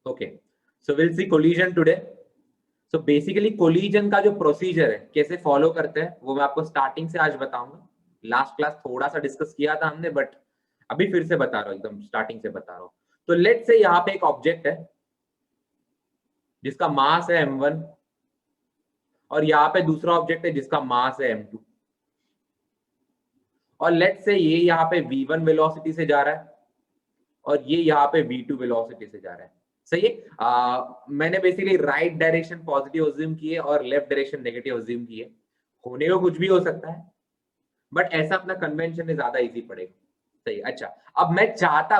Okay, so will see collision today. So basically collision का जो procedure है कैसे फॉलो करते हैं वो मैं आपको स्टार्टिंग से आज बताऊंगा। लास्ट क्लास थोड़ा सा डिस्कस किया था हमने, बट अभी फिर से बता रहा हूँ, एकदम स्टार्टिंग से बता रहा हूँ। तो लेट्स से यहाँ पे एक ऑब्जेक्ट है जिसका मास है m1 और यहाँ पे दूसरा ऑब्जेक्ट है जिसका मास है m2, और लेट्स से ये यहाँ पे v1 वेलोसिटी से जा रहा है और ये यहाँ पे v2 वेलोसिटी से जा रहा है। सही है। मैंने basically right direction positive assume किए और लेफ्ट डायरेक्शन नेगेटिव अज्यूम किए। होने को कुछ भी हो सकता है, बट ऐसा अपना कन्वेंशन है, ज्यादा इजी पड़ेगा। सही। अच्छा, अब मैं चाहता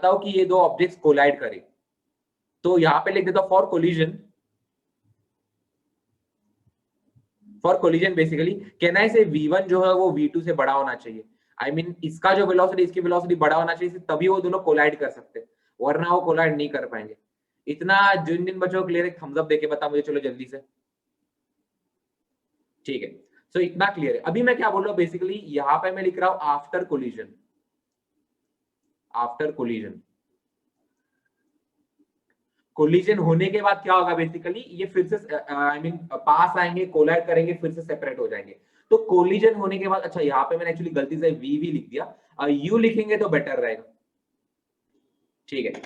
हूं कि ये दो ऑब्जेक्ट्स कोलाइड करें, तो यहां पे लिख देता हूं फॉर कोलिजन बेसिकली कहना है से v1 जो है वो v2 से बड़ा होना चाहिए। आई मीन इसका जो वेलोसिटी इसकी वेलोसिटी बड़ा होना चाहिए, तभी वो दोनों कोलाइड कर सकते हैं, वरना वो कोलाइड नहीं कर पाएंगे। इतना जिन जिन बच्चों को क्लियर है थम्स अप देके बता मुझे, चलो जल्दी से। ठीक है, सो इतना क्लियर है। अभी मैं क्या बोल रहा हूँ, बेसिकली यहां पे मैं लिख रहा हूं after collision. After collision, collision होने के बाद क्या होगा, बेसिकली ये फिर से आई मीन पास आएंगे, कोलाइड करेंगे, फिर से सेपरेट हो जाएंगे। तो कोलिजन होने के बाद, अच्छा यहाँ पे मैंने एक्चुअली गलती से वी लिख दिया, यू लिखेंगे तो बेटर रहेगा। ठीक है,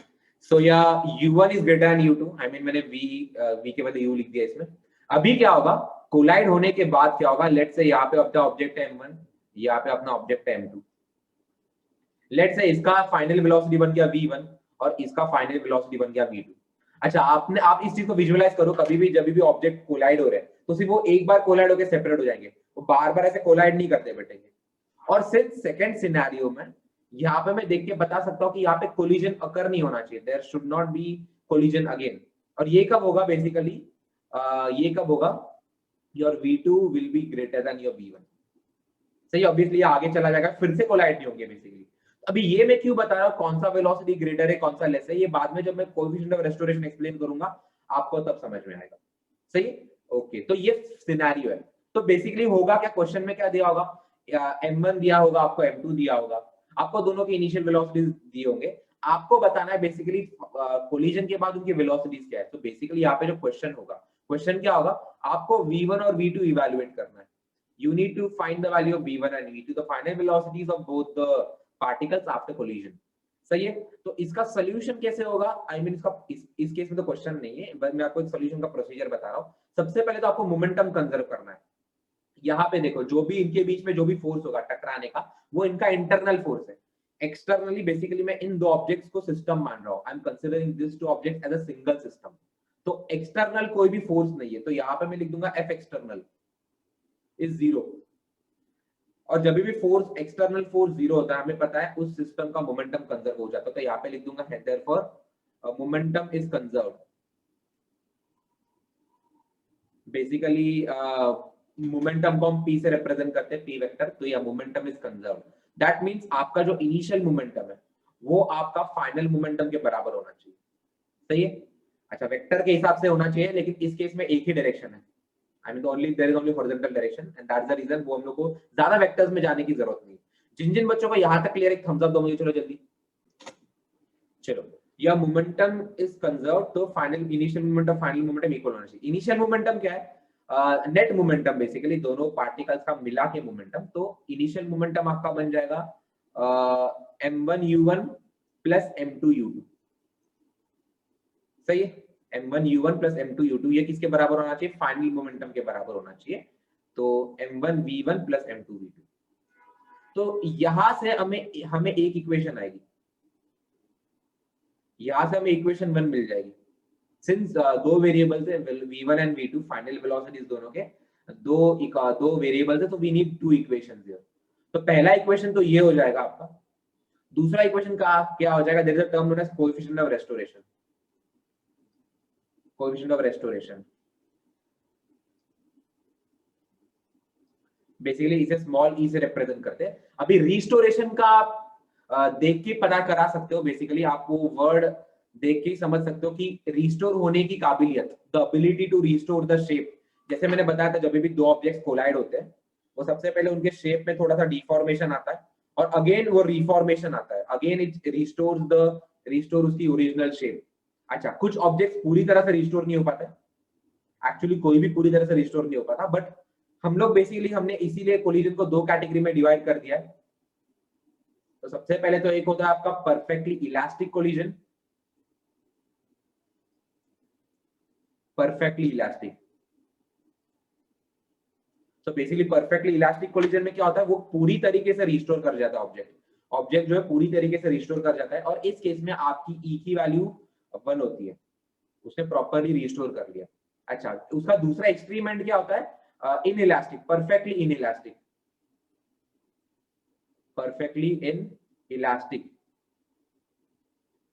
सो या u1 is greater than u2, I mean मैंने v के बदले u लिख दिया इसमें। अभी क्या होगा, कोलाइड होने के बाद क्या होगा, लेट्स से यहाँ पे अपना ऑब्जेक्ट है m1, यहाँ पे अपना ऑब्जेक्ट है m2। लेट्स से इसका फाइनल वेलोसिटी बन गया v1 और इसका फाइनल वेलोसिटी बन गया v2। अच्छा, आप इस चीज को विजुअलाइज करो, कभी भी जब भी ऑब्जेक्ट कोलाइड हो रहे हैं तो सिर्फ वो एक बार कोलाइड होकर सेपरेट हो जाएंगे, वो बार बार ऐसे कोलाइड नहीं करते बैठेंगे। और सिंस सेकंड सिनेरियो में यहाँ पे मैं देख के बता सकता हूँ कि यहाँ पे कोलिजन अकर नहीं होना चाहिए, there should not be collision again. और ये कब होगा बेसिकली, ये कब होगा, your v2 will be greater than your v1। सही, ऑब्वियसली आगे चला जाएगा, फिर से कोलाइड नहीं होंगे बेसिकली। अभी ये मैं क्यों बता रहा हूँ कौन सा वेलोसिटी ग्रेटर है कौन सा लेस है, ये बाद में जब मैं कोएफिशिएंट ऑफ रेस्टोरेशन एक्सप्लेन करूंगा आपको तब समझ में आएगा। सही, ओके। तो ये सिनेरियो है। तो बेसिकली होगा क्या, क्वेश्चन में क्या दिया होगा, m1 दिया होगा आपको, m2 दिया होगा आपको, दोनों के इनिशियल वेलोसिटीज दिए होंगे। आपको बताना है बेसिकली कोलिजन के बाद उनकी वेलोसिटीज क्या है। तो बेसिकली यहाँ पे जो क्वेश्चन होगा, क्वेश्चन क्या होगा, आपको v1 और v2 इवैल्यूएट करना है। You need to find the value of v1 and v2, the final velocities of both the particles after collision। सही है। तो इसका सोल्यूशन कैसे होगा, आई मीन इसका इस केस में तो क्वेश्चन नहीं है, बस मैं आपको एक सोल्यूशन का प्रोसीजर बता रहा हूँ। सबसे पहले तो आपको मोमेंटम कंजर्व करना है। यहाँ पे देखो, जो भी इनके बीच में जो भी फोर्स होगा टकराने का, वो इनका इंटरनल फोर्स है। एक्सटर्नली बेसिकली मैं इन दो ऑब्जेक्ट्स को सिस्टम मान रहा हूँ, I am considering this two objects as a single system. तो एक्सटर्नल कोई भी फोर्स नहीं है, तो यहाँ पे मैं लिख दूंगा एफ एक्सटर्नल इज जीरो। और जब भी फोर्स एक्सटर्नल फोर्स जीरो होता है, हमें पता है उस सिस्टम का मोमेंटम कंजर्व हो जाता है। तो यहाँ पे लिख दूंगा therefore momentum is conserved. Basically momentum को हम p से रिप्रेजेंट करते हैं, p वेक्टर। तो यह momentum is conserved, that means आपका जो इनिशियल मोमेंटम है वो आपका फाइनल मोमेंटम के बराबर होना चाहिए। सही है। अच्छा, वेक्टर के हिसाब से होना चाहिए, लेकिन इस केस में एक ही डायरेक्शन है, I mean only there is only horizontal direction and that's the reason वो हम लोग को ज्यादा वेक्टर्स में जाने की जरूरत नहीं। जिन जिन बच्चों को यहां तक क्लियर है थम्स अप दो मुझे, चलो जल्दी। चलो, या मोमेंटम इज कंजर्व्ड, तो final initial momentum final momentum equal होना चाहिए। इनिशियल मोमेंटम क्या है, नेट मोमेंटम, बेसिकली दोनों पार्टिकल्स का मिला के मोमेंटम। तो इनिशियल मोमेंटम आपका बन जाएगा m1u1 प्लस m2u2। सही है, m1u1 प्लस m2u2 ये किसके बराबर होना चाहिए, फाइनल मोमेंटम के बराबर होना चाहिए। तो m1v1 प्लस m2v2। तो यहां से हमें हमें एक इक्वेशन आएगी, यहां से हमें इक्वेशन 1 मिल जाएगी। सिंस दो वेरिएबल्स है v1 and v2, final velocities दोनों के दो वेरिएबल्स है, तो we need two equations here. तो पहला इक्वेशन तो ये हो जाएगा आपका। दूसरा इक्वेशन का क्या हो जाएगा, there is a term known as coefficient of restoration. Coefficient of restoration basically इसे स्मॉल ई से रिप्रेजेंट करते हैं। अभी रिस्टोरेशन का आप देख के पता करा सकते हो, बेसिकली आप वो वर्ड देख के ही समझ सकते हो कि रिस्टोर होने की काबिलियत, the ability to restore the shape. जैसे मैंने बताया था, जब भी दो ऑब्जेक्ट्स कोलाइड होते हैं वो सबसे पहले उनके शेप में थोड़ा सा डिफॉर्मेशन आता है और अगेन वो रिफॉर्मेशन आता है, अगेन इट रिस्टोर उसकी ओरिजिनल शेप। अच्छा, कुछ ऑब्जेक्ट्स पूरी तरह से रिस्टोर नहीं हो पाते, एक्चुअली कोई भी पूरी तरह से रिस्टोर नहीं हो पाता, बट हम लोग बेसिकली हमने इसीलिए कोलिजन को दो कैटेगरी में डिवाइड कर दिया है। तो सबसे पहले तो एक होता है आपका perfectly elastic collision, perfectly elastic. तो बेसिकली परफेक्टली इलास्टिक कोलिजन में क्या होता है, वो पूरी तरीके से रिस्टोर कर जाता है ऑब्जेक्ट, ऑब्जेक्ट जो है पूरी तरीके से रिस्टोर कर जाता है, और इस केस में आपकी ई की वैल्यू 1 होती है, उसने प्रॉपर्ली रिस्टोर कर लिया। अच्छा, उसका दूसरा एक्सपेरिमेंट क्या होता है, in elastic, perfectly in elastic, perfectly in elastic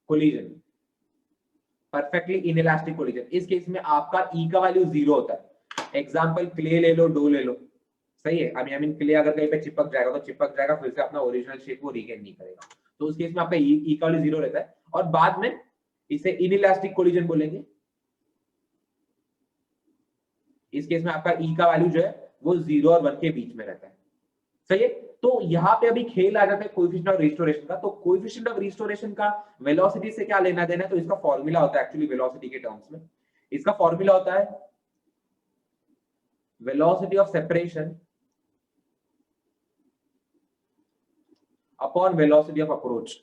collision, perfectly in elastic collision. इस केस में आपका ई का वैल्यू 0 होता है। एग्जांपल क्ले ले लो, डो ले लो, सही है। आई मीन क्ले अगर कहीं पे चिपक जाएगा तो चिपक जाएगा, फिर से अपना ओरिजिनल शेप वो रीगेन नहीं करेगा, तो उस केस में आपका ई का वैल्यू 0 रहता है, और बाद में इसे इनइलास्टिक कोलिजन बोलेंगे। इस केस में आपका ई का वैल्यू जो है वो 0 और 1 के बीच में रहता है, सही है। तो यहाँ पे अभी खेल आ जाता है कोएफिशिएंट ऑफ रिस्टोरेशन का। तो कोएफिशिएंट ऑफ रिस्टोरेशन का वेलोसिटी से क्या लेना देना है, तो इसका फॉर्मूला होता है एक्चुअली वेलोसिटी के टर्म्स में, इसका फॉर्मूला होता है velocity of separation upon velocity of approach,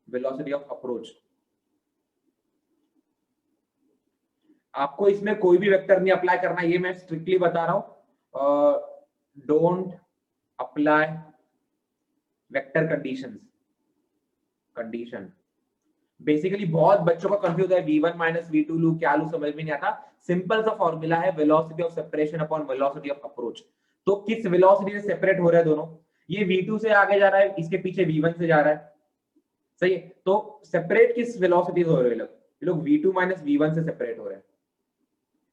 velocity of approach. आपको इसमें कोई भी वेक्टर नहीं अप्लाई करना, ये मैं स्ट्रिक्टली बता रहा हूं, don't apply vector conditions, condition. Basically बहुत बच्चों का कंफ्यूज है, v1 माइनस v2 लू, क्या लू समझ में नहीं आता। सिंपल सा फॉर्मूला है velocity of separation upon velocity of approach. तो किस वेलोसिटी से सेपरेट हो रहे हैं दोनों, ये v2 से आगे जा रहा है, इसके पीछे v1 से जा रहा है, सही है। तो सेपरेट किस वेलोसिटी से हो रहे हैं ये लोग v2 माइनस v1 से सेपरेट हो रहे हैं,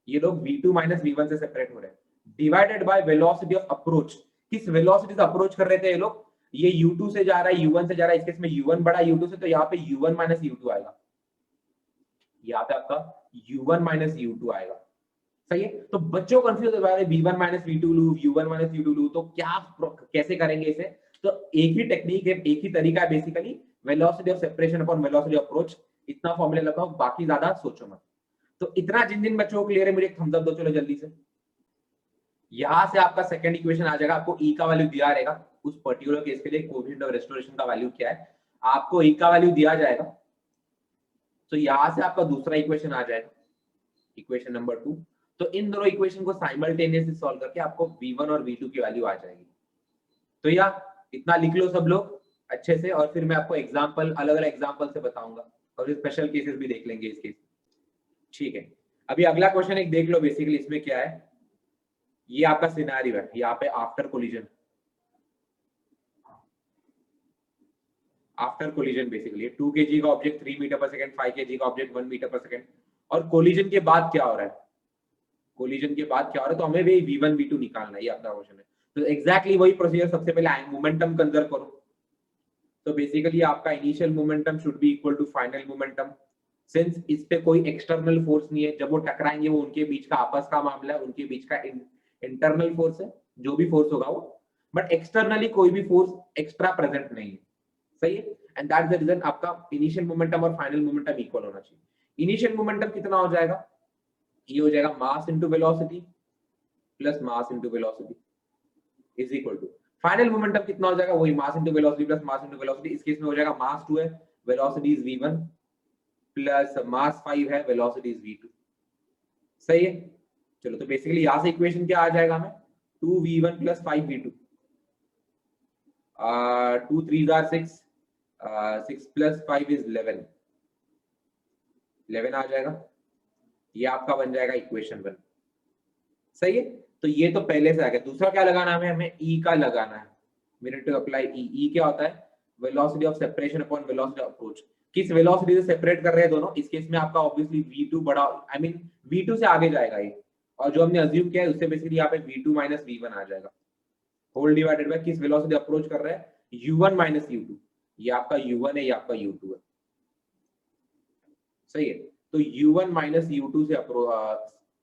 ये लोग v2 माइनस v1 से सेपरेट हो रहे हैं, divided by velocity of approach. किस वेलोसिटी से अप्रोच कर रहे थे ये लोग, ये u2 से जा रहा है, u1 से जा रहा है, इस केस में u1 बड़ा u2 से, तो यहाँ पे u1 माइनस u2 आएगा, यहाँ पे आपका u1 माइनस u2 आएगा, सही है। तो बच्चों को कंफ्यूज हो रहा है v1 माइनस v2 लू, u1 माइनस u2 लू, तो क्या कैसे करेंगे इसे। तो एक ही टेक्निक है, एक ही तरीका है basically, velocity of separation upon velocity of approach. इतना फॉर्मूला लगाओ, बाकी ज्यादा सोचो मत। तो इतना जिन जिन बच्चों को क्लियर है मुझे एक थम्स अप दो चलो जल्दी से। यहां से आपका सेकंड इक्वेशन आ जाएगा, आपको ई का वैल्यू दिया रहेगा उस पर्टिकुलर केस के लिए, कोएफिशिएंट ऑफ रिस्टोरेशन का वैल्यू क्या है, आपको ई का वैल्यू दिया जाएगा। तो यहां से आपका दूसरा इक्वेशन आ जाएगा, इक्वेशन नंबर 2। तो इन दोनों इक्वेशन को साइमल्टेनियसली सॉल्व करके आपको v1 और v2 की वैल्यू आ जाएगी। तो या इतना लिख लो सब लोग अच्छे से, और फिर मैं आपको एग्जांपल, अलग अलग एग्जांपल से बताऊंगा, और स्पेशल केसेस भी देख लेंगे इस केस, ठीक है। अभी अगला क्वेश्चन एक देख लो, बेसिकली इसमें क्या है, ये आपका सिनेरियो है, यहाँ पे after collision, after collision basically 2 kg का ऑब्जेक्ट 3 मीटर पर सेकंड, 5 kg का ऑब्जेक्ट 1 मीटर पर सेकंड, और कोलिजन के बाद क्या हो रहा है, कोलिजन के बाद क्या हो रहा है, तो हमें भी v1 v2 निकालना है, ये अपना क्वेश्चन है। तो एग्जैक्टली वही प्रोसीजर, सबसे पहले मोमेंटम कंजर्व करो। तो बेसिकली आपका initial momentum should be equal to final momentum, since इस पे कोई एक्सटर्नल फोर्स नहीं है, जब वो टकराएंगे वो उनके बीच का आपस का मामला है, उनके बीच का इंटरनल फोर्स है, जो भी फोर्स होगा वो, बट एक्सटर्नली कोई भी फोर्स एक्स्ट्रा प्रेजेंट नहीं है, सही है। एंड दैट्स द रीजन आपका इनिशियल मोमेंटम और फाइनल मोमेंटम इक्वल होना चाहिए। इनिशियल मोमेंटम कितना हो जाएगा, ये हो जाएगा mass into velocity plus mass into velocity is equal to final momentum कितना हो जाएगा, वही mass into velocity plus mass into velocity. इस केस में हो जाएगा मास 2 है, velocity is v1 plus mass 5 है, वेलोसिटी इज v2, सही है। चलो, तो बेसिकली यहां से इक्वेशन क्या आ जाएगा हमें, 2v1 plus 5v2, 2 3 are 6, 6 plus 5 is 11, 11 आ जाएगा, ये आपका बन जाएगा इक्वेशन 1, सही है। तो ये तो पहले से आ गया। दूसरा क्या लगाना है हमें ई का लगाना है, we need to apply ई क्या होता है, velocity of separation upon velocity of approach. किस वेलोसिटी से सेपरेट कर रहे हैं दोनों, इस केस में आपका ऑब्वियसली v2 बड़ा, आई मीन v2 से आगे जाएगा ये, और जो हमने अज्यूम किया है उससे बेसिकली यहाँ पे v2 माइनस v1 आ जाएगा, होल डिवाइडेड बाय किस वेलोसिटी अप्रोच कर रहे हैं, u1 माइनस u2, ये आपका u1 है, ये आपका u2 है, सही है। तो u1 माइनस u2 से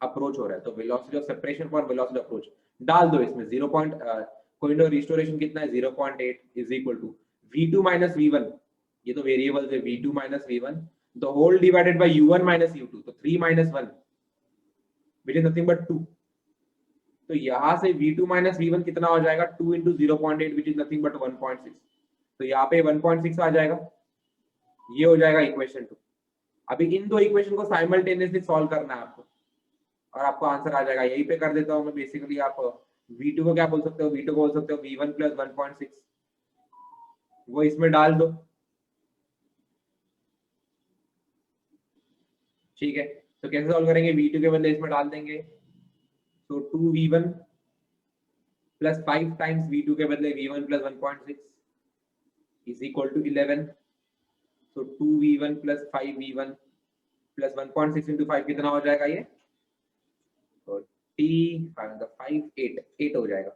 अप्रोच हो रहा है, तो velocity of separation for velocity of approach डाल दो इसमें, 0. कोएफिशिएंट ऑफ रिस्टोरेशन कितना है, 0.8 is equal to v2 minus v1, ये तो वेरिएबल्स है v2 minus v1 the whole divided by u1 minus u2, तो 3 minus 1 which is nothing but 2। तो यहां से v2 माइनस v1 कितना हो जाएगा 2 into 0.8 which is nothing but 1.6। तो यहाँ पे 1.6 आ जाएगा, ये हो जाएगा इक्वेशन 2। अभी इन दो इक्वेशन को साइमल्टेनियसली सॉल्व करना है आपको और आपको आंसर आ जाएगा। यही पे कर देता हूँ मैं बेसिकली। आप v2 को क्या बोल सकते हो, v2 को बोल सकते हो v1 प्लस 1.6, वो इसमें डाल दो, ठीक है। तो कैसे सॉल्व करेंगे, v2 के बदले इसमें डाल देंगे, तो 2v1 प्लस 5 टाइम्स v2 के बदले v1 plus 1.6 is equal to 11। तो 2v1 plus 5v1 plus 1.6 into 5 कितना हो जाएगा ये, तो t 5 8 हो जाएगा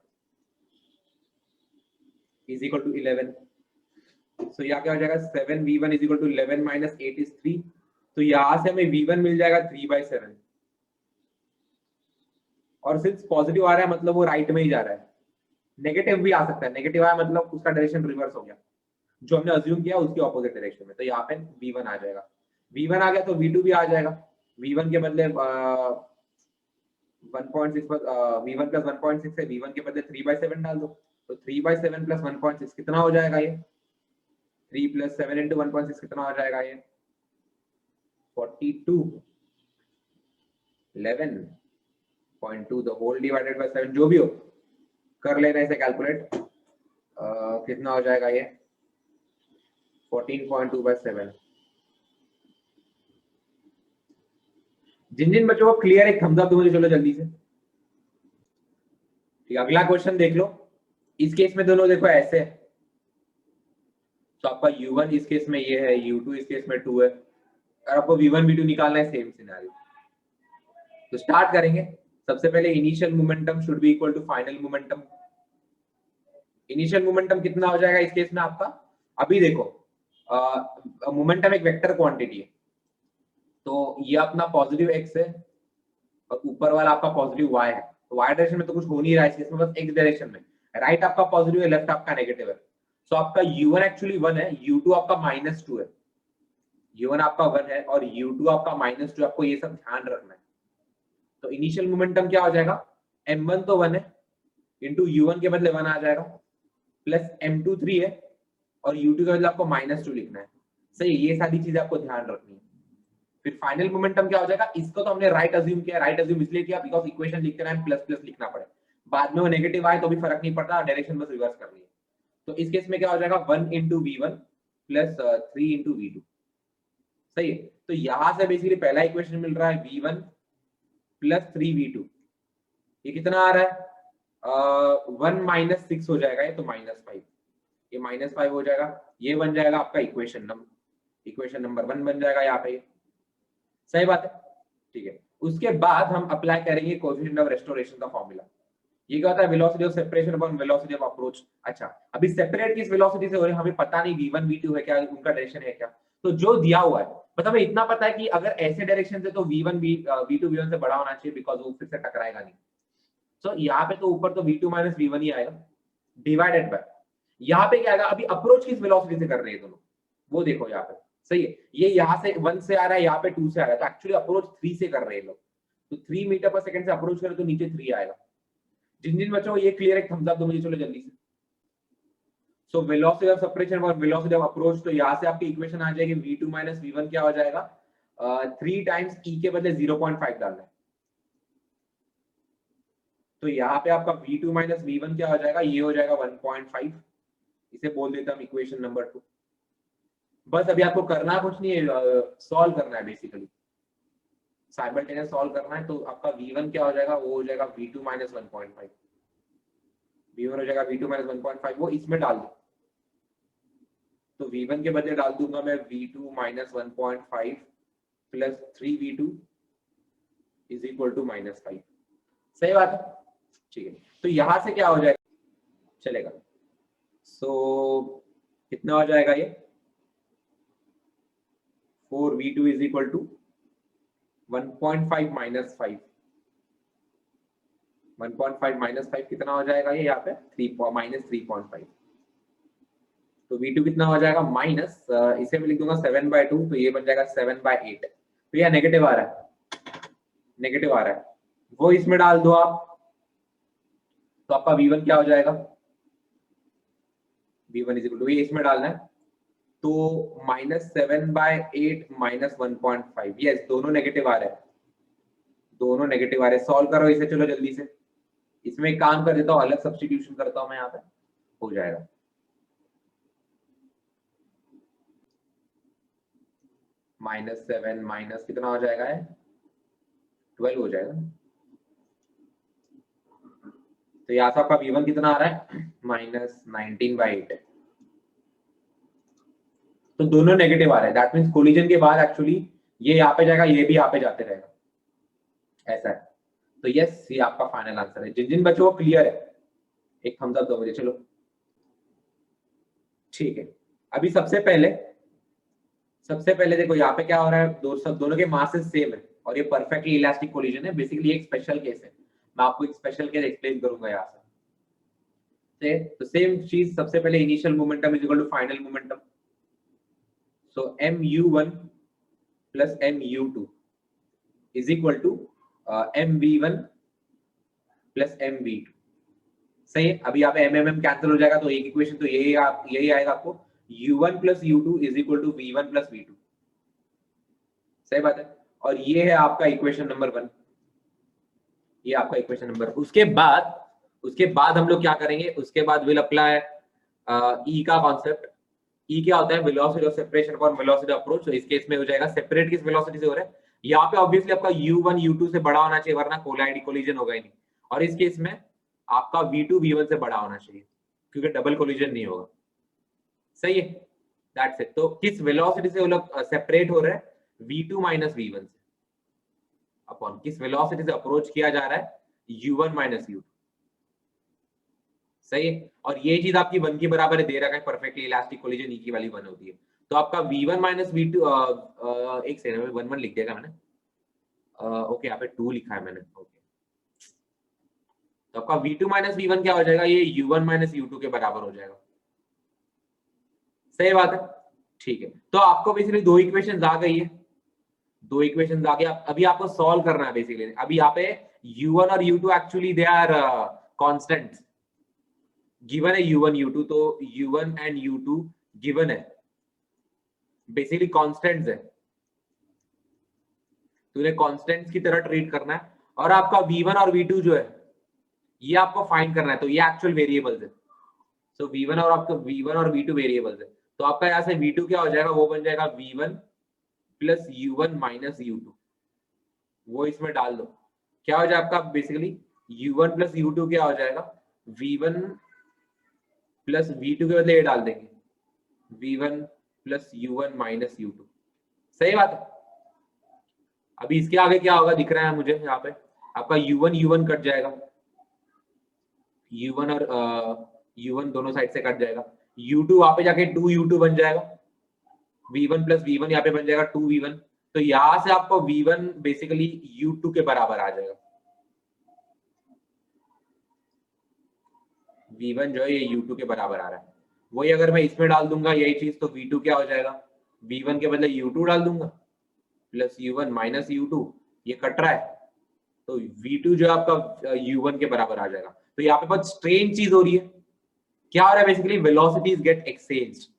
इज इक्वल टू 11। सो यहाँ क्या हो जाएगा 7v1 is equal to 11 minus 8 is 3। तो यहाँ से हमें v1 मिल जाएगा 3/7 और सिंस पॉजिटिव आ रहा है मतलब वो राइट में ही जा रहा है। नेगेटिव भी आ सकता है, नेगेटिव आया मतलब उसका डायरेक्शन रिवर्स हो गया, जो हमने अज्यूम किया उसकी ऑपोजिट डायरेक्शन में। तो यहाँ पे v1 आ जाएगा, v1 आ गया तो v2 भी आ जाएगा। v1 के बदले 1.6 v1 प्लस 1.6 है, v1 के बदले 3/7 डाल दो, तो 3/7 प्लस 1.6 कितना हो जाएगा ये, 3 प्लस 7 इंटू 1.6 कितना हो जाएगा ये 42। 11.2 द होल डिवाइडेड बाय 7, जो भी हो कर लेना इसे कैलकुलेट। कितना हो जाएगा ये 14.2/7। जिन जिन बच्चों को क्लियर एक थम्स अप दो मुझे, चलो जल्दी से। ठीक, अगला क्वेश्चन देख लो। इस केस में दोनों देखो ऐसे है, तो आपका u1 इस केस में ये है, u2 इस केस में 2 है, और आपको v1 v2 निकालना है, सेम सिनेरियो। तो स्टार्ट करेंगे। सबसे पहले initial momentum should be equal to final momentum. Initial momentum कितना हो जाएगा इस केस में आपका, अभी देखो मोमेंटम एक वेक्टर क्वांटिटी है, तो ये अपना पॉजिटिव x है और ऊपर वाला आपका पॉजिटिव y है। तो y डायरेक्शन में तो कुछ हो नहीं रहा है इसमें, बस x डायरेक्शन में। राइट आपका पॉजिटिव है, लेफ्ट आपका नेगेटिव है। सो आपका u1 एक्चुअली 1 है, u2 आपका -2 है। u1 आपका 1 है और u2 आपका -2, आपको ये सब ध्यान रखना है। तो इनिशियल मोमेंटम क्या हो जाएगा, m1 तो 1 है इंटू u1 के बदले 1 आ जाएगा, प्लस m2 3 है और u2 के बदले आपको -2 लिखना है। सही, ये सारी चीजें आपको ध्यान रखनी है। फिर फाइनल मोमेंटम क्या हो जाएगा, इसको तो हमने राइट अज्यूम किया। राइट अज्यूम इसलिए किया बिकॉज इक्वेशन लिखते टाइम प्लस प्लस लिखना पड़े, बाद में वो नेगेटिव आए तो भी फर्क नहीं पड़ता, डायरेक्शन बस रिवर्स करनी है। तो इस केस में क्या हो जाएगा 1 into v1 plus 3 into v2। सही है, तो यहां से बेसिकली पहला इक्वेशन मिल रहा है v1 प्लस 3v2, ये कितना आ रहा है 1 माइनस 6 हो जाएगा ये, तो -5, ये -5 हो जाएगा। ये बन जाएगा आपका इक्वेशन नंबर 1 बन जाएगा यहाँ पे। सही बात है, ठीक है। उसके बाद हम अप्लाई करेंगे कोएफिशिएंट ऑफ रेस्टोरेशन का फॉर्मूला। ये क्या होता है, velocity of separation upon velocity of approach. अच्छा, अभी सेपरेट किस वेलोसिटी से हो रहे हैं हमें पता नहीं, v1 v2 है क्या, उनका डायरेक्शन है क्या। तो जो दिया हुआ है मतलब हमें इतना पता है कि अगर ऐसे डायरेक्शन से तो v1 v2 v1 से बड़ा होना चाहिए, बिकॉज वो फिर से टकराएगा नहीं। सो यहाँ पे तो ऊपर तो v2 माइनस v1 ही आएगा, डिवाइडेड बाय यहाँ पे क्या आएगा, अभी अप्रोच किस वेलोसिटी से कर रहे हैं दोनों, वो देखो यहाँ पे। सही है, ये यहाँ से 1 से आ रहा है, यहाँ पे 2 से आ रहा है, तो एक्चुअली अप्रोच 3 से कर रहे हैं लोग। तो 3 मीटर पर सेकंड से अप्रोच करें तो नीचे 3 आएगा। जिन जिन बच्चों को ये क्लियर, एक थम्स अप दो मुझे, चलो जल्दी से। सो वेलोसिटी ऑफ सेपरेशन और वेलोसिटी ऑफ अप्रोच, तो यहाँ से आपकी इक्वेशन आ जाएगी v2 माइनस v1 क्या हो जाएगा 3 टाइम्स e के बदले 0.5 डालना है। तो यहाँ पे आपका v2 माइनस v1 क्या हो जाएगा, ये हो जाएगा 1.5। इसे बोल देता हूँ इक्वेशन नंबर 2। बस अभी आपको करना कुछ नहीं है, सॉल्व करना है बेसिकली, साइमल्टेनियस सॉल्व करना है। तो आपका v1 क्या हो जाएगा, वो हो जाएगा v2 माइनस 1.5, v1 हो जाएगा v2 माइनस 1.5, वो इसमें डाल दो। तो v1 के बदले डाल दूंगा मैं v2 minus 1.5 plus 3v2 is equal to -5। सही बात है, ठीक है। तो यहां से क्या हो जाएगा, चलेगा। सो कितना हो जाएगा ये 4v2 is equal to 1.5 minus 5, 1.5 minus 5 कितना हो जाएगा ये यहाँ पे 3 -3.5। तो V2 कितना हो जाएगा माइनस, इसे मैं लिख दूंगा 7/2, तो ये बन जाएगा 7/8। तो यह नेगेटिव आ रहा है, नेगेटिव आ रहा है, वो इसमें डाल दो आप, तो आपका V1 क्या हो जाएगा, V1 इज इक्वल टू, ये इसमें डालना है, तो -7/8 -1.5, यस दोनों नेगेटिव आ रहे हैं, दोनों नेगेटिव आ रहे हैं। सॉल्व करो इसे, चलो जल्दी से। इसमें एक काम कर देता हूँ, अलग सब्स्टिट्यूशन करता हूँ मैं, यहाँ पे हो जाएगा। -7 माइनस कितना हो जाएगा है, 12 हो जाएगा। तो यहाँ से आपका V1 कितना आ रहा है, -19/8। तो दोनों नेगेटिव आ रहे हैं, दैट मीन्स कोलिजन के बाद एक्चुअली ये यहाँ पे जाएगा, ये भी यहाँ पे जाते रहेगा, ऐसा है। तो यस, ये आपका फाइनल आंसर है। जिन जिन बच्चों को क्लियर है एक थम्स अप दो मुझे, चलो ठीक है। अभी सबसे पहले देखो यहाँ पे क्या हो रहा है, दोनों के मासेस सेम है और ये परफेक्टली इलास्टिक कोलिजन है। बेसिकली एक स्पेशल केस है, मैं आपको एक स्पेशल केस एक्सप्लेन करूंगा यहाँ से। तो सेम चीज, सबसे पहले initial momentum is equal to final momentum, so mu1 plus mu2 is equal to mv1 plus mv2। सही है। अभी यहाँ पे mm कैंसिल हो जाएगा, तो एक इक्वेशन तो यही आएगा आपको, u1 plus u2 is equal to v1 plus v2। सही बात है। और ये है आपका इक्वेशन नंबर 1, ये आपका इक्वेशन नंबर। उसके बाद हम लोग क्या करेंगे, उसके बाद विल अप्लाई ई का कॉन्सेप्ट। ई क्या होता है, velocity of separation upon velocity of approach. तो इस केस में हो जाएगा सेपरेट किस वेलोसिटी से हो रहा है, यहाँ पे ऑब्वियसली आपका u1 u2 से बड़ा होना चाहिए, वरना कोलिजन होगा ही नहीं। और इस केस में आपका v2 v1 से बड़ा होना चाहिए, क्योंकि डबल कोलिजन नहीं होगा। सही है, दैट्स इट। तो किस वेलोसिटी से वो लोग सेपरेट हो रहे हैं, v2 माइनस v1 से, अपॉन किस वेलोसिटी से अप्रोच किया जा रहा है, u1 माइनस u2। सही है। और ये चीज आपकी 1 के बराबर है, दे रखा है परफेक्टली इलास्टिक कोलिजन, ई की वाली 1 होती है। तो आपका v1 माइनस v2, एक सेकंड में 1 1 लिख देगा मैंने, ओके यहाँ पे 2 लिखा है मैंने, ओके। तो आपका v2 माइनस v1 क्या हो जाएगा, ये u1 माइनस u2 के बराबर हो जाएगा। सही बात है, ठीक है। तो आपको बेसिकली दो इक्वेशंस आ गई है, दो इक्वेशंस आ गया। अभी आपको सॉल्व करना है बेसिकली। अभी यहाँ पे u1 और u2 actually they are constants, given है u1 u2, तो u1 एंड u2 गिवन है, बेसिकली कांस्टेंट्स है, तो इन्हें कांस्टेंट्स की तरह ट्रीट करना है। और आपका v1 और v2 जो है ये आपको फाइंड करना है, तो ये एक्चुअल वेरिएबल्स है। सो v1 और आपका v1 और v2 वेरिएबल्स है। तो आपका यहाँ से v2 क्या हो जाएगा, वो बन जाएगा v1 plus u1 minus u2, वो इसमें डाल दो। क्या हो जाएगा आपका बेसिकली u1 प्लस u2 क्या हो जाएगा, v1 प्लस v2 के बदले ये डाल देंगे, v1 plus u1 minus u2। सही बात है। अभी इसके आगे क्या होगा दिख रहा है मुझे यहाँ पे, आपका u1 कट जाएगा, u1 और u1 दोनों साइड से कट जाएगा, u2 वहां पे जाके 2u2 बन जाएगा, v1 प्लस v1 यहाँ पे बन जाएगा 2v1। तो यहां से आपको v1 बेसिकली u2 के बराबर आ जाएगा, v1 जो है ये u2 के बराबर आ रहा है। वही अगर मैं इसमें डाल दूंगा यही चीज, तो v2 क्या हो जाएगा, v1 के बदले u2 डाल दूंगा, प्लस u1 माइनस u2, ये कट रहा है, तो v2 जो आपका u1 के बराबर आ जाएगा। तो यहाँ पे बहुत स्ट्रेंज चीज हो रही है, क्या हो रहा है basically, velocities get exchanged,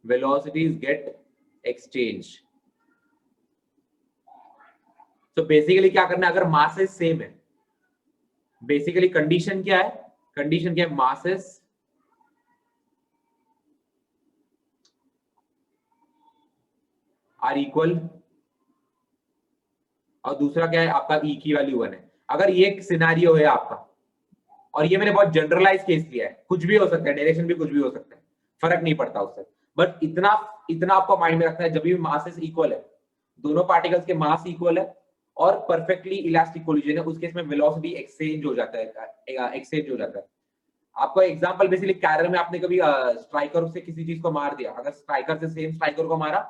velocities get exchange. तो बेसिकली क्या करना है, अगर मासेस सेम है, बेसिकली कंडीशन क्या है, कंडीशन क्या है, मासेस आर इक्वल, और दूसरा क्या है आपका ई की वैल्यू 1 है। अगर ये एक सिनेरियो है आपका, और ये मैंने बहुत जनरलाइज केस लिया है, कुछ भी हो सकता है, डायरेक्शन भी कुछ भी हो सकता है, फर्क नहीं पड़ता उससे, बट इतना आपको माइंड में रखना है, जब भी मासेस इक्वल है, दोनों पार्टिकल्स के मास इक्वल है और परफेक्टली इलास्टिक कोलिजन है, उस केस में वेलोसिटी एक्सचेंज हो जाता है, आपको एग्जांपल बेसिकली कैरल में आपने कभी स्ट्राइकर से किसी चीज को मार दिया, अगर स्ट्राइकर से सेम स्ट्राइकर को मारा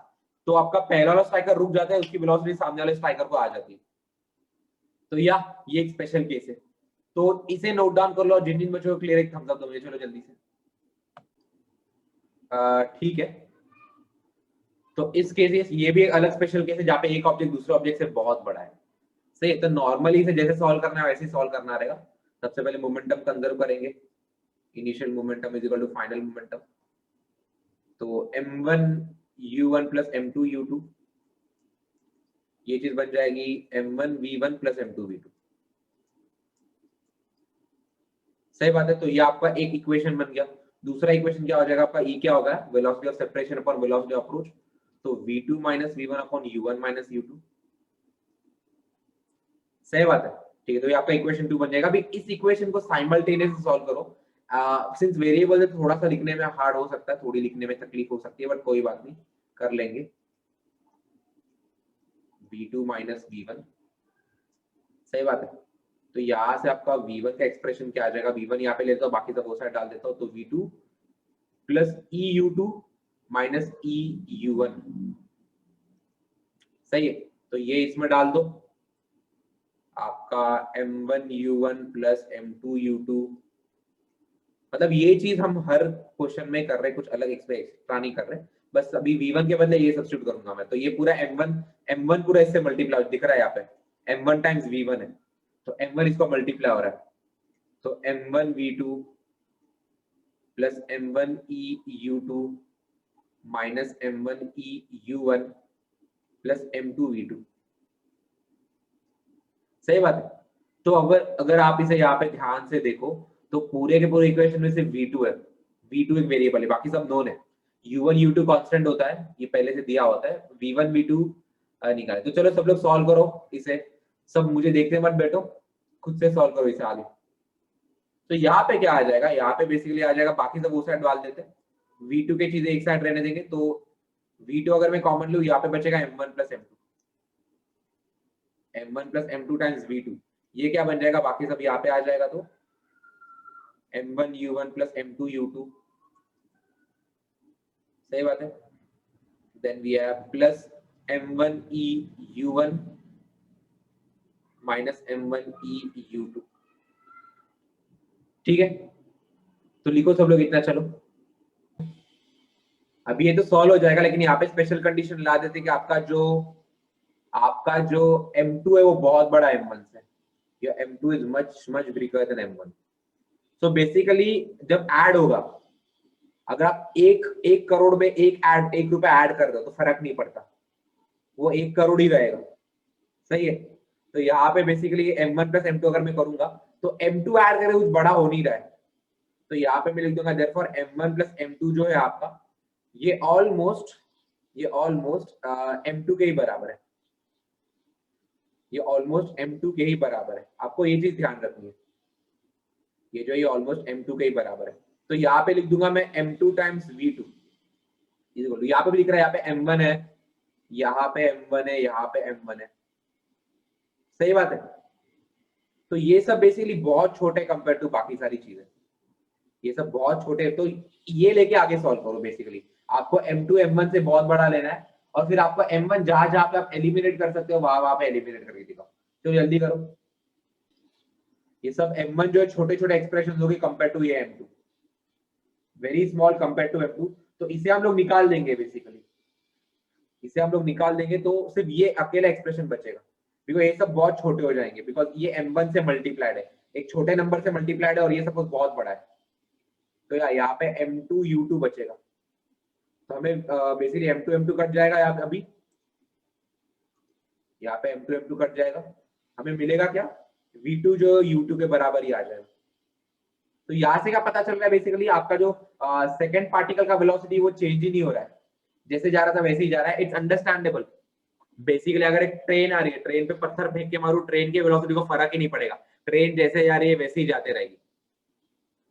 तो आपका पहला वाला स्ट्राइकर रुक जाता है, उसकी वेलोसिटी सामने वाले स्ट्राइकर को आ जाती है। तो ये एक स्पेशल केस है, तो इसे नोट डाउन कर लो। जिन जिन बच्चों को क्लियर है थम्स अप दो मुझे, चलो जल्दी से। ठीक है, तो इस केस ये भी एक अलग स्पेशल केस है जहाँ पे एक ऑब्जेक्ट दूसरे ऑब्जेक्ट से बहुत बड़ा है। सही है, तो नॉर्मली से जैसे सॉल्व करना है वैसे ही सॉल्व करना रहेगा। सबसे पहले मोमेंटम कंजर्व करेंगे, initial momentum is equal to final momentum, तो m1 u1 plus m2 u2, ये चीज बन जाएगी m1 v1 plus m2 v2। सही बात है, तो ये आपका एक इक्वेशन बन गया। दूसरा इक्वेशन क्या हो जाएगा आपका, ई क्या होगा, velocity of separation upon velocity of approach, तो v2 minus v1 upon u1 minus u2। सही बात है, ठीक है, तो ये आपका इक्वेशन 2 बन जाएगा। अभी इस इक्वेशन को साइमल्टेनियसली सॉल्व करो। सिंस वेरिएबल है थोड़ा सा लिखने में हार्ड हो सकता है, थोड़ी लिखने में तकलीफ हो सकती है, बट कोई बात नहीं, कर लेंगे। v2 माइनस v1, सही बात है, तो यहाँ से आपका v1 का एक्सप्रेशन क्या आ जाएगा, v1 यहाँ पे लेता हूँ, बाकी सब वो साइड डाल देता हूँ, तो v2 plus eu2 minus eu1। सही है, तो ये इसमें डाल दो, आपका m1 u1 plus m2 u2। मतलब ये चीज हम हर क्वेश्चन में कर रहे हैं, कुछ अलग एक्स्ट्रा नहीं कर रहे, बस अभी v1 के बदले ये सब्स्टिट्यूट करूंगा मैं, तो ये पूरा m1 पूरा इससे मल्टीप्लाई दिख रहा है यहाँ पे, m1 टाइम्स v1 है, तो m1 इसको मल्टीप्लाई हो रहा है, तो m1 v2 plus m1 eu2 minus m1 eu1 plus m2 v2। सही बात है, तो अगर आप इसे यहाँ पे ध्यान से देखो तो पूरे के पूरे इक्वेशन में सिर्फ v2 है, v2 एक वेरिएबल है, बाकी सब नोन है। u1 u2 कांस्टेंट होता है, ये पहले से दिया होता है, v1 v2 निकाले। तो चलो सब लोग सॉल्व करो इसे, सब मुझे देखते मत बैठो, खुद से सॉल्व करो इसे आगे। तो यहाँ पे क्या आ जाएगा, यहाँ पे बेसिकली आ जाएगा, बाकी सब उस साइड डाल देते हैं, v2 के चीजें एक साइड रहने देंगे, तो v2 अगर मैं कॉमन लूँ यहाँ पे बचेगा m1 plus m2, m1 plus m2 times v2, ये क्या बन जाएगा, बाकी सब यहाँ पे आ जाएगा, तो m1 u1 plus m2 u2। सही बात है, then we have plus m1 e u1 minus m1 e u2। ठीक है, तो लिखो सब लोग इतना, चलो अभी ये तो सॉल्व हो जाएगा, लेकिन यहाँ पे स्पेशल कंडीशन ला देते कि आपका जो m2 है वो बहुत बड़ा m1 से, या m2 is much much bigger than m1। So basically जब ऐड होगा, अगर आप एक करोड़ में एक रुपया ऐड कर रहे हो तो फर्क नहीं पड़ता, वो 1 करोड़ ही रहेगा। सही है, तो यहाँ पे बेसिकली m1 प्लस m2 अगर मैं करूंगा तो m2 ऐड करे कुछ बड़ा हो नहीं रहा है, तो यहाँ पे मैं लिख दूंगा देयरफॉर m1 प्लस m2 जो है आपका, ये ऑलमोस्ट m2 के ही बराबर है, ये ऑलमोस्ट m2 के ही बराबर है। आपको ये चीज ध्यान रखनी है, ये ऑलमोस्ट m2 के ही बराबर है। तो यहाँ पे लिख दूंगा मैं m2 टाइम्स v2, यहाँ पे भी लिख रहा है, यहाँ पे m1 है, यहाँ पे m1 है, यहाँ पे m1 है। सही बात है, तो ये सब बेसिकली बहुत छोटे कंपेयर टू बाकी सारी चीजें, ये सब बहुत छोटे, तो ये लेके आगे सॉल्व करो। बेसिकली आपको m2 m1 से बहुत बड़ा लेना है, और फिर आपको m1 जहां जहां पे आप एलिमिनेट कर सकते हो वहां पे एलिमिनेट करके दिखाओ। तो जल्दी करो, ये सब m1 जो है छोटे छोटे एक्सप्रेशन होगी कंपेयर टू ये m2, very small compare to m2, तो इसे हम लोग निकाल देंगे। बेसिकली इसे हम लोग निकाल देंगे तो सिर्फ ये अकेला एक्सप्रेशन बचेगा, बिकॉज ये सब बहुत छोटे हो जाएंगे, बिकॉज ये m1 से मल्टीप्लाइड है, एक छोटे नंबर से मल्टीप्लाइड है, और ये सब बहुत बड़ा है, तो यहाँ पे m2 u2 बचेगा। तो हमें बेसिकली m2 m2 कट जाएगा यहाँ पे, अभी यहाँ पे m2 m2 कट जाएगा, हमें मिलेगा क्या, v2 जो u2 के बराबर ही आ जाएगा। तो यहाँ से क्या पता चल रहा है, बेसिकली आपका जो सेकंड पार्टिकल का वेलोसिटी वो चेंज ही नहीं हो रहा है, जैसे जा रहा था वैसे ही जा रहा है। इट्स अंडरस्टैंडेबल, बेसिकली अगर एक ट्रेन आ रही है, ट्रेन पे पत्थर फेंक के मारू, ट्रेन के वेलोसिटी को फर्क ही नहीं पड़ेगा, ट्रेन जैसे जा रही है वैसे ही जाते रहेगी।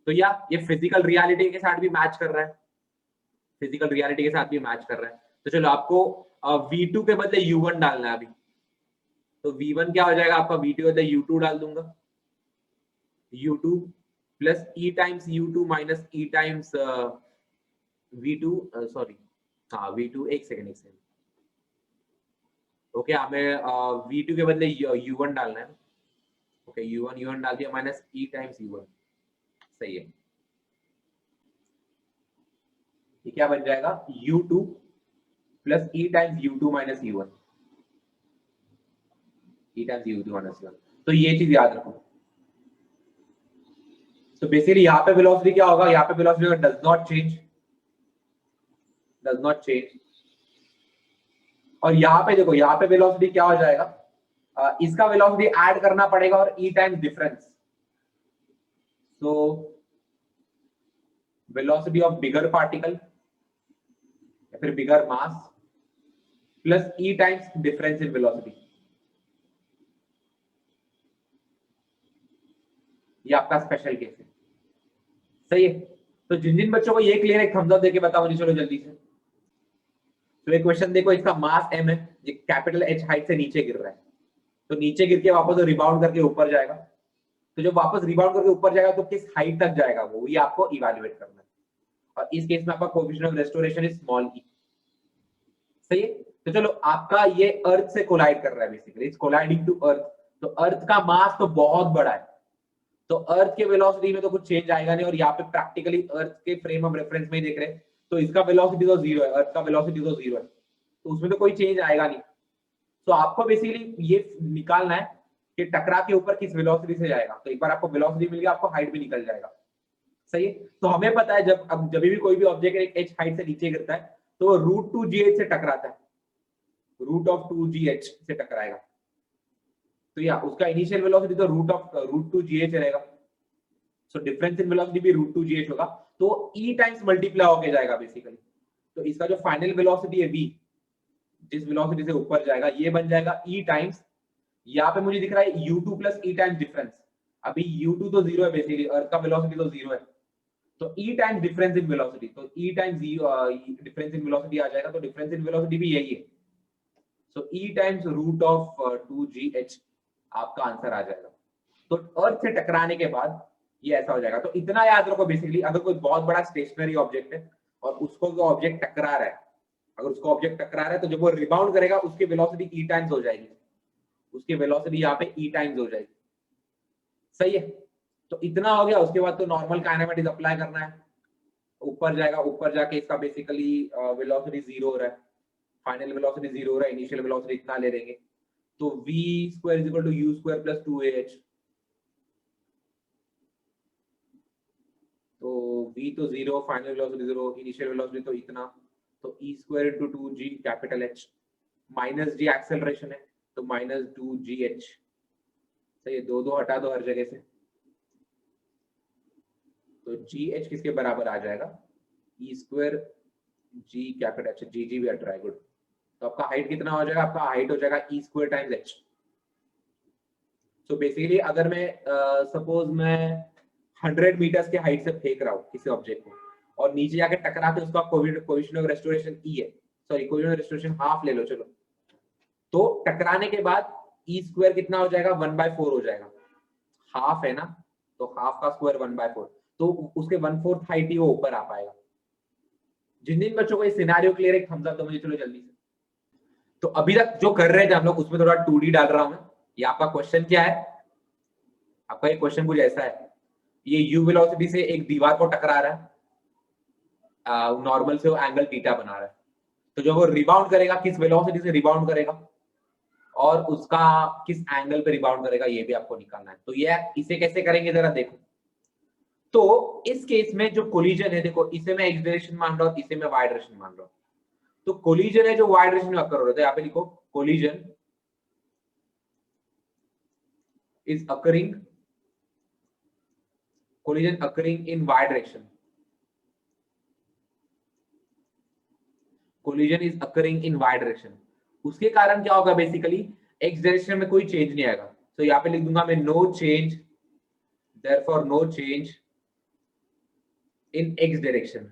तो ये फिजिकल रियलिटी के साथ भी मैच कर रहा है, फिजिकल रियलिटी के साथ भी मैच कर रहा है। तो चलो आपको v2 के बदले u1 डालना है अभी, तो v1 क्या हो जाएगा आपका, v2 के बदले u2 डाल दूंगा, u2 plus e times u2 minus e times v2, sorry हाँ v2, एक सेकेंड ओके, हमें v2 के बदले u1 डालना है। ओके, u1 डाल दिया, माइनस e टाइम्स u1। सही है, ये क्या बन जाएगा u2 plus e times u2 minus u1, e times u2 minus u1। तो ये चीज याद रखो। तो बेसिकली यहाँ पे वेलोसिटी क्या होगा, यहाँ पे velocity does not change, does not change. और यहाँ पे देखो, यहाँ पे वेलोसिटी क्या हो जाएगा, इसका वेलोसिटी ऐड करना पड़ेगा और e times difference. So velocity of bigger particle या फिर bigger mass plus e times difference in velocity, ये आपका स्पेशल केस है। सही है। तो जिन जिन बच्चों को ये क्लियर है थम्स अप देके बताओ मुझे, चलो जल्दी से। तो एक क्वेश्चन देखो, इसका मास m है, ये कैपिटल H हाइट से नीचे गिर रहा है, तो नीचे गिर के वापस रिबाउंड करके ऊपर जाएगा। तो जब वापस रिबाउंड करके ऊपर जाएगा तो किस हाइट तक जाएगा वो ये आपको इवैल्यूएट करना है। और इस केस में आपका coefficient of restoration is small e। सही है। तो चलो, आपका ये अर्थ से कोलाइड कर रहा है, basically it's colliding to earth. तो अर्थ का मास तो बहुत बड़ा है, तो अर्थ के वेलोसिटी में तो कुछ चेंज आएगा नहीं। और यहाँ पे प्रैक्टिकली अर्थ के फ्रेम ऑफ रेफरेंस में ही देख रहे हैं, तो इसका वेलोसिटी तो जीरो है, अर्थ का वेलोसिटी तो जीरो है, तो उसमें तो कोई चेंज आएगा नहीं। तो आपको बेसिकली ये निकालना है कि टकरा के ऊपर किस वेलोसिटी से जाएगा। तो एक बार आपको वेलोसिटी मिल गया, आपको हाइट भी निकल जाएगा। सही है। तो हमें पता है जब भी कोई भी ऑब्जेक्ट एक h हाइट से नीचे गिरता है तो वो √2gh से टकराता है, √2gh से टकराएगा। तो या उसका इनिशियल वेलोसिटी तो √2gh रहेगा। सो डिफरेंस इन वेलोसिटी भी √2gh होगा, तो e टाइम्स मल्टीप्लाई होके जाएगा बेसिकली। तो इसका जो फाइनल वेलोसिटी है v, जिस वेलोसिटी से ऊपर जाएगा, ये बन जाएगा e टाइम्स, यहाँ पे मुझे दिख रहा है u2 plus e times difference. अभी u2 तो जीरो है, बेसिकली अर्थ का वेलोसिटी तो जीरो है, तो e times difference in velocity, तो e times difference in velocity आ जाएगा। तो डिफरेंस इन वेलोसिटी भी यही है, सो e टाइम्स √2gh आपका आंसर आ जाएगा। तो अर्थ से टकराने के बाद ये ऐसा हो जाएगा। तो इतना याद रखो, बेसिकली अगर कोई बहुत बड़ा स्टेशनरी ऑब्जेक्ट है और उसको जो ऑब्जेक्ट टकरा रहा है, अगर उसको ऑब्जेक्ट टकरा रहा है तो जब वो रिबाउंड करेगा उसकी वेलोसिटी e टाइम्स हो जाएगी, उसकी वेलोसिटी यहाँ पे e टाइम्स हो जाएगी। सही है। तो इतना हो गया। उसके बाद तो नॉर्मल काइनेमेटिक्स अप्लाई करना है, ऊपर जाएगा, ऊपर जाके इसका बेसिकली वेलोसिटी जीरो हो रहा है, फाइनल वेलोसिटी जीरो हो रहा है, इनिशियल वेलोसिटी इतना ले लेंगे, तो v² = u² + 2ah। तो v तो zero, final velocity zero, initial velocity तो इतना, तो e² × 2g capital H minus g acceleration है तो -2gh। सही है। दो दो हटा दो हर जगह से, तो gh किसके बराबर आ जाएगा, e² g capital H, g भी हट रहा है, गुड। तो आपका हाइट कितना हो जाएगा, आपका हाइट हो जाएगा e² times h। So basically अगर मैं सपोज मैं 100 मीटर्स के हाइट से फेंक रहा हूँ किसी ऑब्जेक्ट को और नीचे जाके टकरा के उसका कोएफिशिएंट ऑफ रेस्टोरेशन e है, sorry coefficient of restoration half ले लो चलो, तो टकराने के बाद e² कितना हो जाएगा, 1/4 हो जाएगा। हाफ है ना, तो हाफ का स्क्वायर 1/4, तो उसके 1/4 हाइट ही वो ऊपर आ पाएगा। जिन जिन बच्चों को ये सिनेरियो क्लियर है थम्स अप दो मुझे, चलो जल्दी से। तो अभी तक जो कर रहे थे हम लोग उसमें थोड़ा 2D डाल रहा हूं मैं। ये आपका क्वेश्चन क्या है, आपका ये क्वेश्चन कुछ ऐसा है, ये u वेलोसिटी से एक दीवार को टकरा रहा है, नॉर्मल से वो एंगल थीटा बना रहा है, तो जब वो रिबाउंड करेगा किस वेलोसिटी से रिबाउंड करेगा और उसका किस एंगल पे रिबाउंड करेगा ये भी आपको निकालना है। तो ये इसे कैसे करेंगे जरा देखो। तो इस केस में जो कोलिजन है, देखो इसे मैं x डायरेक्शन मान रहा हूं, इसे मैं y डायरेक्शन मान रहा हूं। तो कोलिजन है जो y डायरेक्शन में अकर हो रहा है, तो यहाँ पे लिखो collision is occurring in y direction, collision is occurring in y direction। उसके कारण क्या होगा, बेसिकली x डायरेक्शन में कोई चेंज नहीं आएगा, तो यहाँ पे लिख दूंगा मैं no change, therefore no change in x direction.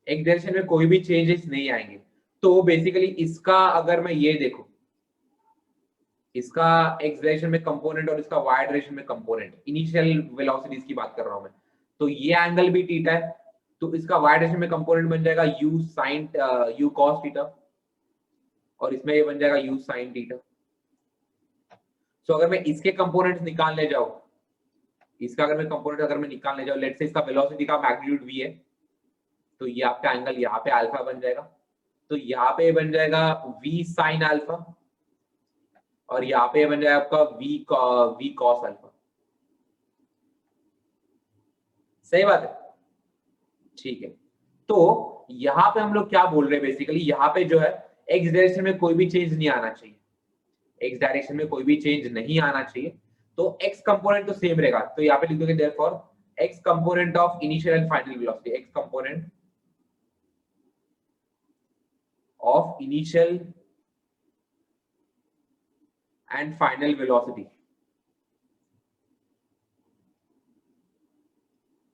x direction में कोई भी चेंजेस नहीं आएंगे। तो बेसिकली इसका अगर मैं ये देखूं, इसका x डायरेक्शन में कंपोनेंट और इसका y डायरेक्शन में कंपोनेंट, इनिशियल वेलोसिटीज की बात कर रहा हूं मैं, तो ये एंगल भी थीटा है, तो इसका y डायरेक्शन में कंपोनेंट बन जाएगा u cos थीटा और इसमें ये बन जाएगा u sin थीटा। सो अगर मैं इसके कंपोनेंट्स निकालने जाऊं इसका अगर मैं कंपोनेंट अगर मैं निकालने जाऊँ, लेट्स से इसका वेलोसिटी का मैग्नीट्यूड v है, तो ये आपका एंगल यहाँ पे अल्फा बन जाएगा, तो यहाँ पे बन जाएगा v साइन अल्फा, और यहाँ पे बन जाएगा आपका v कॉस अल्फा। सही बात है, ठीक है। तो यहाँ पे हम लोग क्या बोल रहे हैं बेसिकली, यहाँ पे जो है एक्स डायरेक्शन में कोई भी चेंज नहीं आना चाहिए, एक्स डायरेक्शन में कोई भी चेंज नहीं आना चाहिए, तो एक्स कंपोनेंट तो सेम रहेगा। तो यहाँ पे लिख दोगे therefore x component of initial and final velocity, x component of initial and final velocity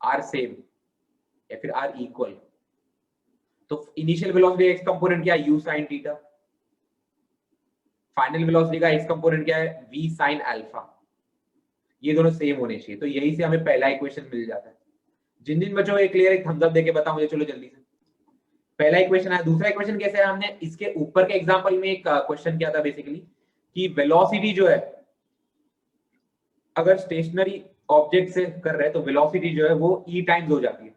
are same या फिर आर इक्वल। तो इनिशियल वेलोसिटी एक्स कंपोनेंट क्या है, u sin theta, final velocity का एक्स कंपोनेंट क्या है, v sin अल्फा। ये दोनों सेम होने चाहिए, तो यही से हमें पहला इक्वेशन मिल जाता है। जिन जिन बच्चों को क्लियर एक थम्स अप देके बताओ मुझे, चलो जल्दी से। पहला इक्वेशन है। दूसरा इक्वेशन कैसे है, हमने इसके ऊपर के एग्जांपल में एक क्वेश्चन किया था बेसिकली कि वेलोसिटी जो है अगर स्टेशनरी ऑब्जेक्ट से कर रहे हैं तो वेलोसिटी जो है वो e टाइम्स हो जाती है।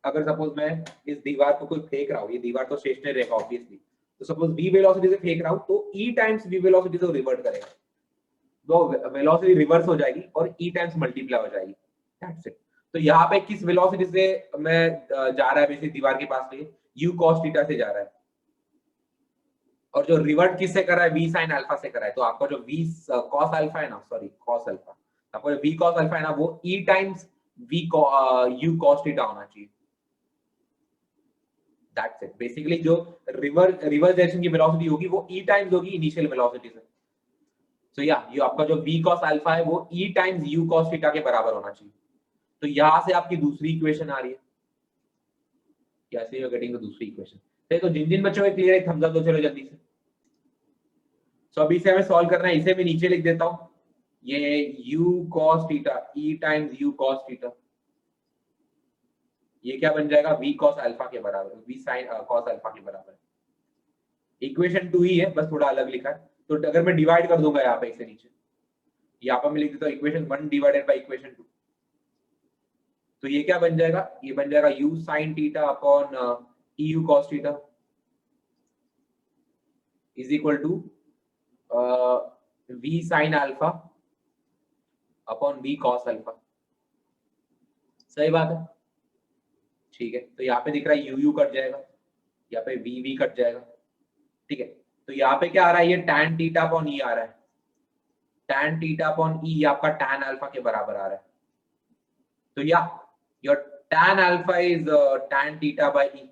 अगर सपोज मैं इस दीवार को कोई फेंक रहा हूँ, ये दीवार तो स्टेशनरी रहेगा ऑब्वियसली, तो सपोज v वेलोसिटी से फेंक रहा हूँ तो e टाइम्स v वेलोसिटी से रिवर्ट करेगा, तो वेलोसिटी रिवर्स हो जाएगी और e टाइम्स मल्टीप्लाई हो जाएगी, दैट्स इट। तो यहाँ पे किस वेलोसिटी से मैं जा रहा है बेसिकली दीवार के पास से, u cos थीटा से जा रहा है, और जो रिवर्ट किससे कर रहा है, v sin अल्फा से कर रहा है। तो आपका जो v cos अल्फा है ना, सॉरी cos अल्फा, आपको v cos अल्फा है ना, वो e times u cos theta होना चाहिए, दैट्स इट। बेसिकली जो रिवर्स डायरेक्शन की वेलोसिटी होगी वो e टाइम्स होगी इनिशियल वेलोसिटी से। सो या ये आपका जो v cos अल्फा है वो e times u cos theta के बराबर होना चाहिए। तो यहां से आपकी दूसरी इक्वेशन आ रही है, कैसे यू आर गेटिंग द दूसरी इक्वेशन। तो जिन जिन बच्चों को क्लियर है थम्स अप दो, चलो जल्दी से। सो अभी से हमें सॉल्व करना है, इसे मैं नीचे लिख देता हूं, ये u cos theta e times u cos theta, ये क्या बन जाएगा, v cos अल्फा के बराबर, v sin cos अल्फा के बराबर। इक्वेशन 2 ही है, बस थोड़ा अलग लिखा है। तो अगर मैं डिवाइड कर दूंगा यहाँ पे इसे नीचे, यहाँ पर मैं लिख देता हूँ इक्वेशन 1 डिवाइडेड बाय इक्वेशन 2, तो ये क्या बन जाएगा, ये बन जाएगा u sin theta upon eu cos theta is equal to v sin alpha upon v cos alpha. सही बात है, ठीक है। तो यहाँ पे दिख रहा है u कट जाएगा, यहाँ पे v कट जाएगा, ठीक है। तो यहाँ पे क्या आ रहा है, ये tan थीटा अपॉन e आ रहा है, tan थीटा अपॉन e आपका tan अल्फा के बराबर आ रहा है। तो या your tan alpha is tan theta by e।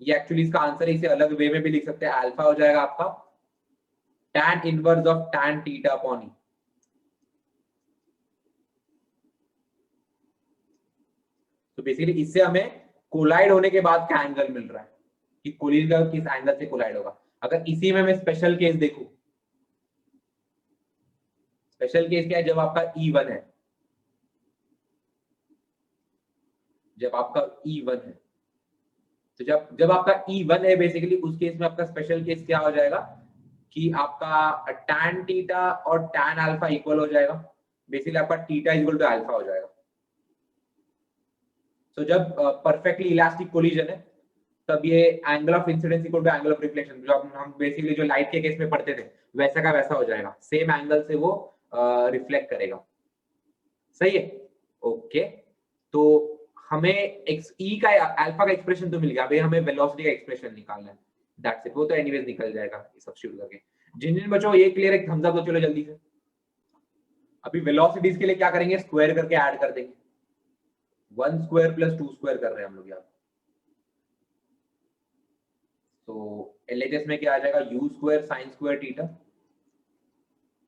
ये एक्चुअली इसका आंसर है, इसे अलग वे में भी लिख सकते हैं, अल्फा हो जाएगा आपका tan inverse of tan theta upon e। तो बेसिकली इससे हमें कोलाइड होने के बाद का एंगल मिल रहा है कि कोलिजन का किस एंगल से कोलाइड होगा। अगर इसी में मैं स्पेशल केस देखूं, स्पेशल केस क्या है, जब आपका E1 है, जब आपका E1 है, तो जब आपका E1 है बेसिकली उस केस में आपका स्पेशल केस क्या हो जाएगा कि आपका tan थीटा और tan अल्फा इक्वल हो जाएगा, बेसिकली आपका थीटा इक्वल टू अल्फा हो जाएगा। तो जब परफेक्टली इलास्टिक कोलिजन है तब ये angle of incidence equal to angle of reflection, जो हम बेसिकली जो लाइट के केस में पढ़ते थे वैसा का वैसा हो जाएगा, सेम एंगल से वो रिफ्लेक्ट करेगा। सही है, ओके। तो हमें e का अल्फा का एक्सप्रेशन तो मिल गया, अभी हमें वेलोसिटी का एक्सप्रेशन निकालना है, दैट्स इट। वो तो एनीवेज निकल जाएगा सब्स्टिट्यूट करके। जिन जिन बच्चों ये क्लियर है थम्स अप दो, चलो जल्दी से। अभी वेलोसिटीज के लिए क्या करेंगे, स्क्वायर करके ऐड कर देंगे, 1 स्क्वायर प्लस 2 स्क्वायर कर रहे हैं हम लोग यहाँ। तो एलएचएस में क्या आ जाएगा, u square sine square theta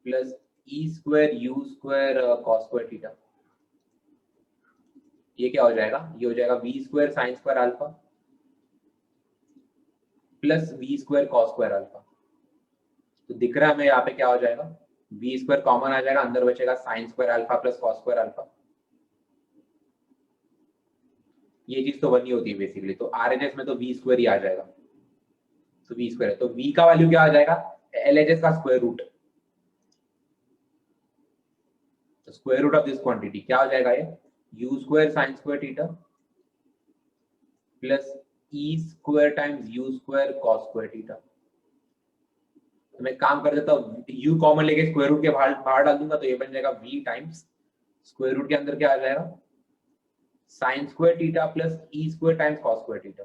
plus e square u square cos square theta. ये क्या हो जाएगा, ये हो जाएगा v square sine square alpha plus v square cos square alpha. तो दिख रहा है हमें यहाँ पे क्या हो जाएगा, v स्क्वायर कॉमन आ जाएगा, अंदर बचेगा sine square alpha plus cos square alpha. ये चीज तो 1 ही होती है बेसिकली, तो आरएचएस में तो v स्क्वायर ही आ जाएगा। तो v स्क्वायर है, तो v का वैल्यू क्या आ जाएगा, एलएचएस का square root. Square root of this quantity क्या हो जाएगा ये, u square sine square theta plus e square times u square cos square theta. तो मैं काम कर देता हूँ, u कॉमन लेके स्क्वायर रूट के बाहर डाल दूंगा तो ये बन जाएगा v टाइम्स स्क्वायर रूट के अंदर क्या आ जाएगा, sine square theta plus e square times cos square theta.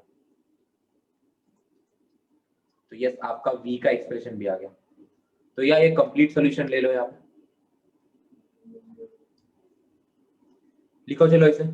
तो यस आपका v का एक्सप्रेशन भी आ गया। तो यह एक कंप्लीट सॉल्यूशन ले लो यहाँ, लिखो चलो इसे।